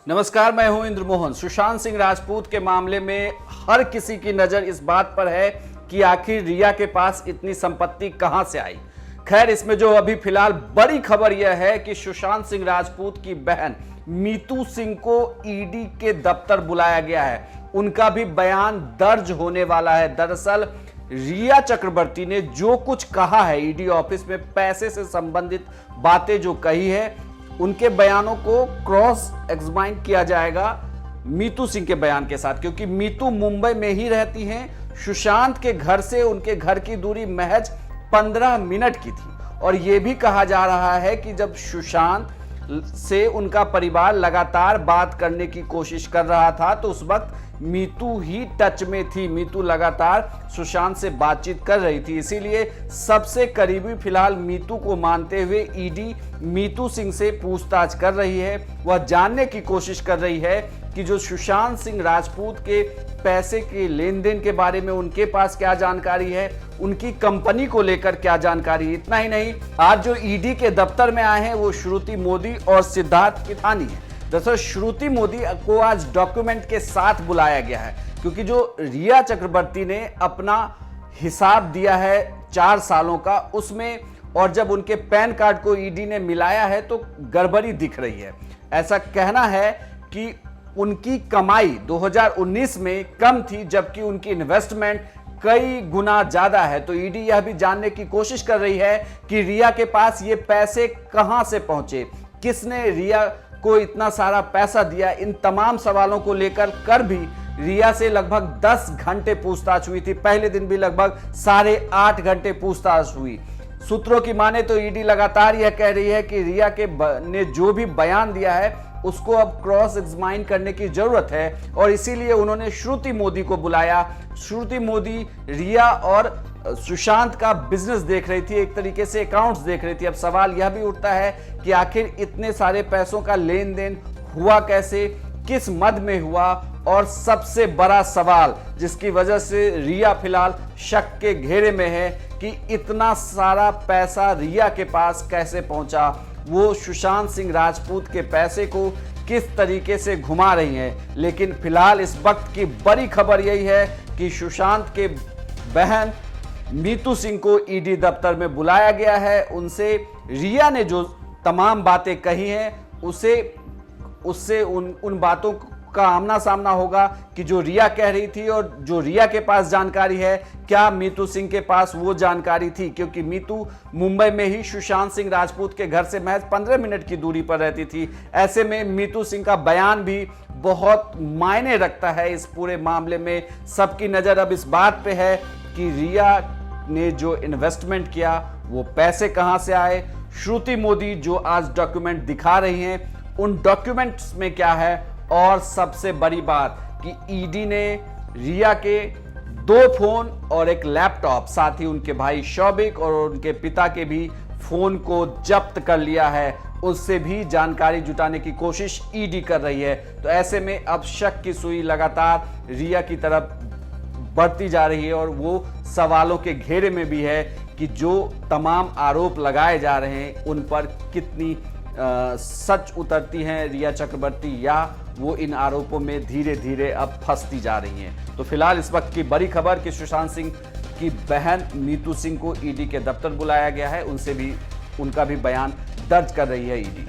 नमस्कार, मैं हूं इंद्र मोहन। सुशांत सिंह राजपूत के मामले में हर किसी की नजर इस बात पर है कि आखिर रिया के पास इतनी संपत्ति कहां से आई। खैर, इसमें जो अभी फिलहाल बड़ी खबर यह है कि सुशांत सिंह राजपूत की बहन मीतू सिंह को ईडी के दफ्तर बुलाया गया है। उनका भी बयान दर्ज होने वाला है। दरअसल रिया चक्रवर्ती ने जो कुछ कहा है ईडी ऑफिस में, पैसे से संबंधित बातें जो कही है, उनके बयानों को क्रॉस एग्जामाइन किया जाएगा मीतू सिंह के बयान के साथ, क्योंकि मीतू मुंबई में ही रहती हैं। सुशांत के घर से उनके घर की दूरी महज 15 मिनट की थी। और यह भी कहा जा रहा है कि जब सुशांत से उनका परिवार लगातार बात करने की कोशिश कर रहा था तो उस वक्त मीतू ही टच में थी। मीतू लगातार सुशांत से बातचीत कर रही थी। इसीलिए सबसे करीबी फिलहाल मीतू को मानते हुए ईडी मीतू सिंह से पूछताछ कर रही है। वह जानने की कोशिश कर रही है कि जो सुशांत सिंह राजपूत के पैसे के लेन देन के बारे में उनके पास क्या जानकारी है, उनकी कंपनी को लेकर क्या जानकारी है। इतना ही नहीं, आज जो ईडी के दफ्तर में आए हैं वो श्रुति मोदी और सिद्धार्थ पिठानी है। दरअसल श्रुति मोदी को आज डॉक्यूमेंट के साथ बुलाया गया है, क्योंकि जो रिया चक्रवर्ती ने अपना हिसाब दिया है 4 सालों का, उसमें और जब उनके पैन कार्ड को ईडी ने मिलाया है तो गड़बड़ी दिख रही है। ऐसा कहना है कि उनकी कमाई 2019 में कम थी, जबकि उनकी इन्वेस्टमेंट कई गुना ज्यादा है। तो ईडी यह भी जानने की कोशिश कर रही है कि रिया के पास ये पैसे कहां से पहुंचे, किसने रिया को इतना सारा पैसा दिया। इन तमाम सवालों को लेकर भी रिया से लगभग 10 घंटे पूछताछ हुई थी। पहले दिन भी लगभग 8.5 घंटे पूछताछ हुई। सूत्रों की माने तो ईडी लगातार यह कह रही है कि रिया ने जो भी बयान दिया है उसको अब क्रॉस एग्जामाइन करने की जरूरत है, और इसीलिए उन्होंने श्रुति मोदी को बुलाया। श्रुति मोदी रिया और सुशांत का बिजनेस देख रही थी, एक तरीके से अकाउंट्स देख रही थी। अब सवाल यह भी उठता है कि आखिर इतने सारे पैसों का लेन देन हुआ कैसे, किस मद में हुआ, और सबसे बड़ा सवाल जिसकी वजह से रिया फिलहाल शक के घेरे में है कि इतना सारा पैसा रिया के पास कैसे पहुंचा। वो सुशांत सिंह राजपूत के पैसे को किस तरीके से घुमा रही हैं। लेकिन फिलहाल इस वक्त की बड़ी खबर यही है कि सुशांत के बहन मीतू सिंह को ईडी दफ्तर में बुलाया गया है। उनसे रिया ने जो तमाम बातें कही हैं उससे उन बातों का आमना सामना होगा कि जो रिया कह रही थी और जो रिया के पास जानकारी है, क्या मीतू सिंह के पास वो जानकारी थी, क्योंकि मीतू मुंबई में ही सुशांत सिंह राजपूत के घर से महज 15 मिनट की दूरी पर रहती थी। ऐसे में मीतू सिंह का बयान भी बहुत मायने रखता है इस पूरे मामले में। सबकी नजर अब इस बात पे है कि रिया ने जो इन्वेस्टमेंट किया वो पैसे कहां से आए। श्रुति मोदी जो आज डॉक्यूमेंट दिखा रही हैं, उन डॉक्यूमेंट्स में क्या है, और सबसे बड़ी बात कि ईडी ने रिया के 2 फोन और एक लैपटॉप, साथ ही उनके भाई शौबिक और उनके पिता के भी फोन को जब्त कर लिया है। उससे भी जानकारी जुटाने की कोशिश ईडी कर रही है। तो ऐसे में अब शक की सुई लगातार रिया की तरफ बढ़ती जा रही है, और वो सवालों के घेरे में भी है कि जो तमाम आरोप लगाए जा रहे हैं उन पर कितनी सच उतरती हैं रिया चक्रवर्ती, या वो इन आरोपों में धीरे धीरे अब फंसती जा रही हैं। तो फिलहाल इस वक्त की बड़ी खबर कि सुशांत सिंह की बहन मीतू सिंह को ईडी के दफ्तर बुलाया गया है। उनका भी बयान दर्ज कर रही है ईडी।